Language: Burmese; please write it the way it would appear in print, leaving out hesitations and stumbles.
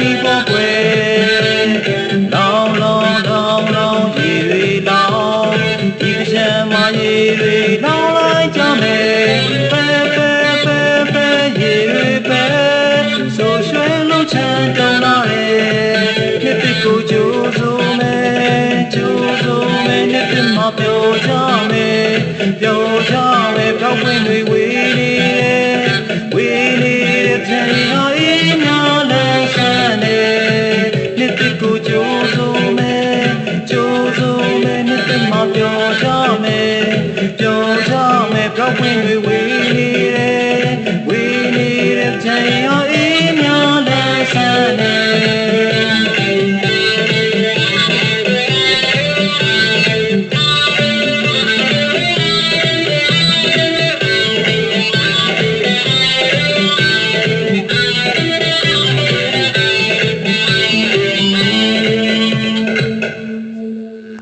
နီပေါ်ကွယ်လောင်လောင်လောင်လောင်ရေတွေလောင်ဒီကရှမ်းမရေတွေလောင်လိုက်ကြမယ်ပဲပဲပဲပဲရေတွေပဲဆိုရွှဲလုံးချမ်းတုံလာတယ်နှစ်တစ်ကိုကြိုးစိုးမယ်ကြိုးစိုးမယ်နှစ်တစ်မှာပြောကြမယ်ပြောကြမယ်ပြောင်းခွင့်တွေ